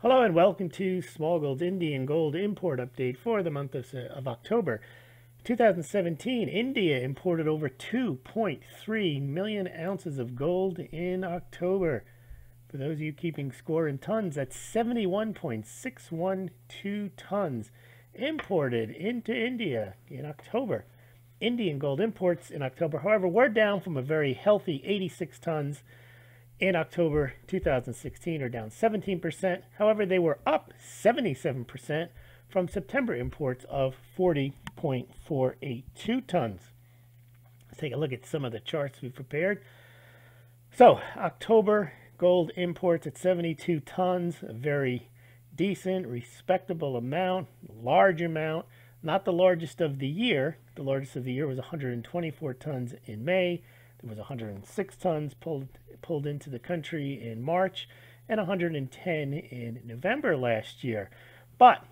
Hello and welcome to Smaulgld's Indian gold import update for the month of October 2017. India imported over 2.3 million ounces of gold in October. For those of you keeping score in tons, that's 71.612 tons imported into India in October. Indian gold imports in October, however, were down from a very healthy 86 tons in October 2016, or down 17%. However, they were up 77% from September imports of 40.482 tons. Let's take a look at some of the charts we've prepared. So, October gold imports at 72 tons, a very decent, respectable amount, large amount, not the largest of the year. The largest of the year was 124 tons in May. There was 106 tons pulled into the country in March and 110 in November last year. But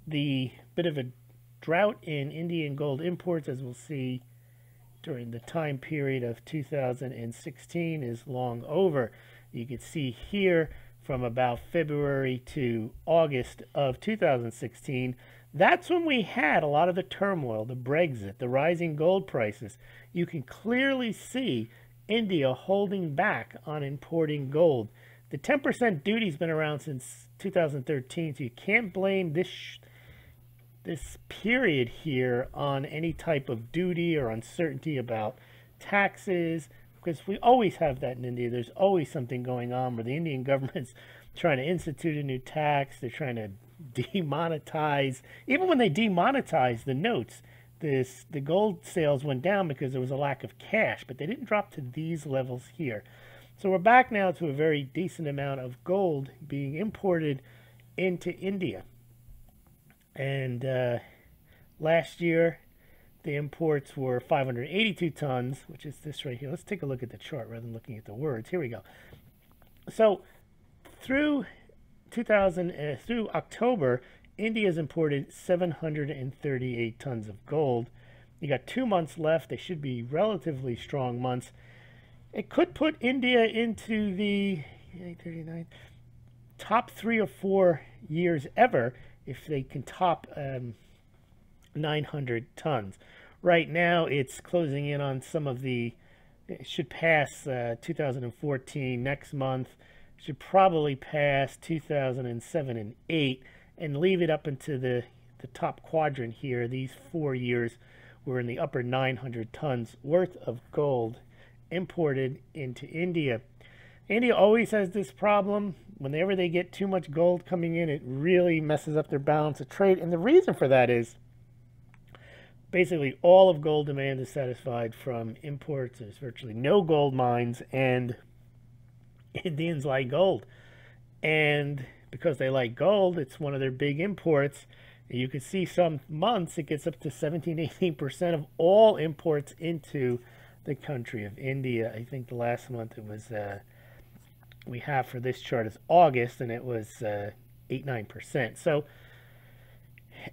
the bit of a drought in Indian gold imports, as we'll see during the time period of 2016, is long over. You can see here from about February to August of 2016, that's when we had a lot of the turmoil, the Brexit, the rising gold prices. You can clearly see India holding back on importing gold. The 10% duty's been around since 2013, so you can't blame this period here on any type of duty or uncertainty about taxes, because we always have that in India. There's always something going on where the Indian government's trying to institute a new tax. They're trying to demonetize. Even when they demonetized the notes, the gold sales went down because there was a lack of cash, but they didn't drop to these levels here. So we're back now to a very decent amount of gold being imported into India. And last year, the imports were 582 tons, which is this right here. Let's take a look at the chart rather than looking at the words. Here we go. So through October, India's imported 738 tons of gold. You got 2 months left. They should be relatively strong months. It could put India into the top 3 or 4 years ever if they can top 900 tons. Right now, it's closing in on some of the, it should pass 2014 next month. Should probably pass 2007 and 8 and leave it up into the top quadrant here. These 4 years were in the upper 900 tons worth of gold imported into India. India always has this problem. Whenever they get too much gold coming in, it really messes up their balance of trade. And the reason for that is basically all of gold demand is satisfied from imports. There's virtually no gold mines, and Indians like gold. And because they like gold, it's one of their big imports. You can see some months it gets up to 17-18% of all imports into the country of India. I think the last month it was we have for this chart is August, and it was 8-9%. So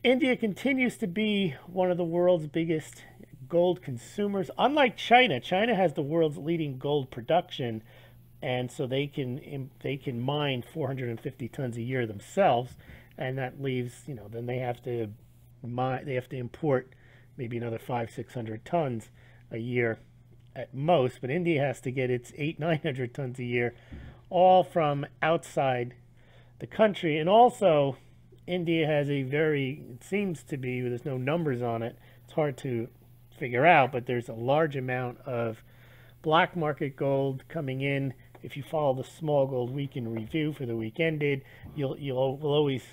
India continues to be one of the world's biggest gold consumers. Unlike China, China has the world's leading gold production, and so they can mine 450 tons a year themselves, and that leaves, you know, then they have to import maybe another 500-600 tons a year at most. But India has to get its 800-900 tons a year, all from outside the country. And also, India has a very, it seems to be, there's no numbers on it, it's hard to figure out, but there's a large amount of black market gold coming in. If you follow the Smaulgld week in review for the week ended, you'll always,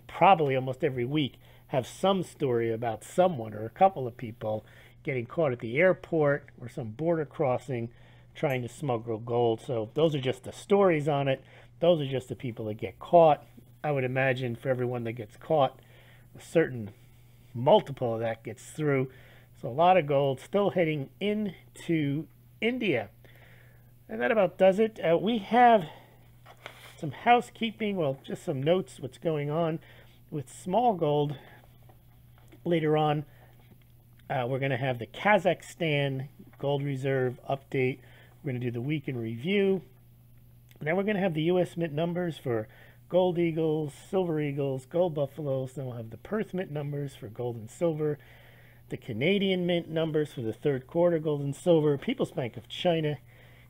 probably almost every week, have some story about someone or a couple of people getting caught at the airport or some border crossing trying to smuggle gold. So those are just the stories on it. Those are just the people that get caught. I would imagine for everyone that gets caught, a certain multiple of that gets through. So a lot of gold still heading into India. And that about does it. We have some housekeeping, well, just some notes, what's going on with Smaulgld. Later on, we're going to have the Kazakhstan gold reserve update. We're going to do the week in review. And then we're going to have the U.S. Mint numbers for gold eagles, silver eagles, gold buffaloes. Then we'll have the Perth mint numbers for gold and silver, the Canadian mint numbers for the third quarter gold and silver, People's Bank of China,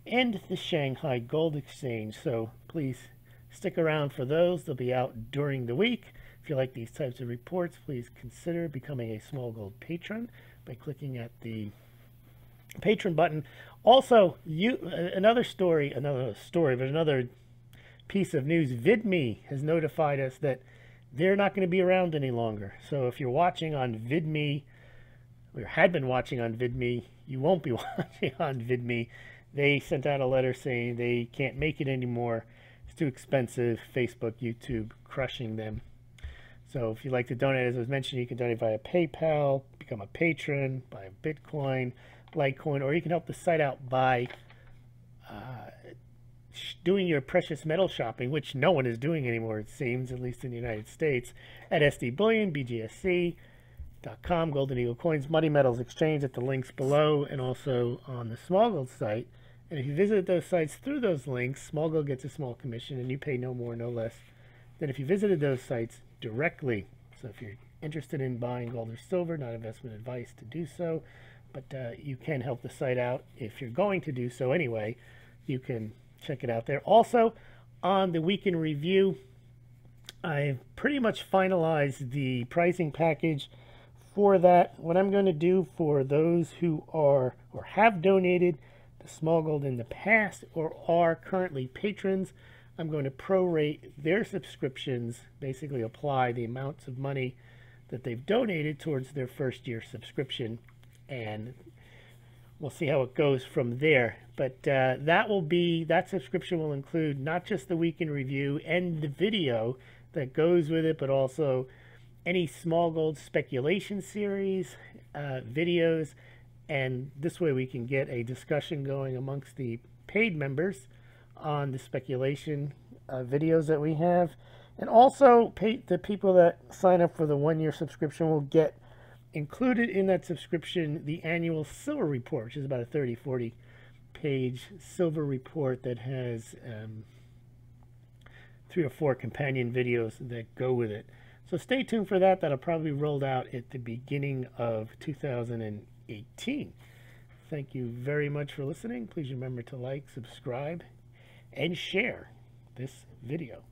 and the Shanghai Gold Exchange. So please stick around for those. They'll be out during the week. If you like these types of reports, please consider becoming a Smaulgld patron by clicking at the patron button. Also, another piece of news. VidMe has notified us that they're not going to be around any longer. So if you're watching on VidMe, or had been watching on VidMe, you won't be watching on VidMe. They sent out a letter saying they can't make it anymore. It's too expensive. Facebook, YouTube, crushing them. So if you'd like to donate, as I was mentioning, you can donate via PayPal, become a patron, buy a Bitcoin, Litecoin, or you can help the site out by doing your precious metal shopping, which no one is doing anymore, it seems, at least in the United States, at SD Bullion, BGSC.com, Golden Eagle Coins, Money Metals Exchange at the links below, and also on the Smaulgld site. And if you visit those sites through those links, Smaulgld gets a small commission, and you pay no more, no less than if you visited those sites directly. So if you're interested in buying gold or silver, not investment advice to do so, but you can help the site out. If you're going to do so anyway, you can check it out there. Also, on the Week in Review, I've pretty much finalized the pricing package for that. What I'm going to do for those who are or have donated to Smaulgld in the past or are currently patrons, I'm going to prorate their subscriptions, basically apply the amounts of money that they've donated towards their first year subscription, and we'll see how it goes from there. But that subscription will include not just the Week in Review and the video that goes with it, but also any Smaulgld speculation series, videos, and this way we can get a discussion going amongst the paid members on the speculation videos that we have. And also the people that sign up for the 1-year subscription will get included in that subscription the annual silver report, which is about a 30-40 page silver report that has 3 or 4 companion videos that go with it. So stay tuned for that. That'll probably be rolled out at the beginning of 2018. Thank you very much for listening. Please remember to like, subscribe, and share this video.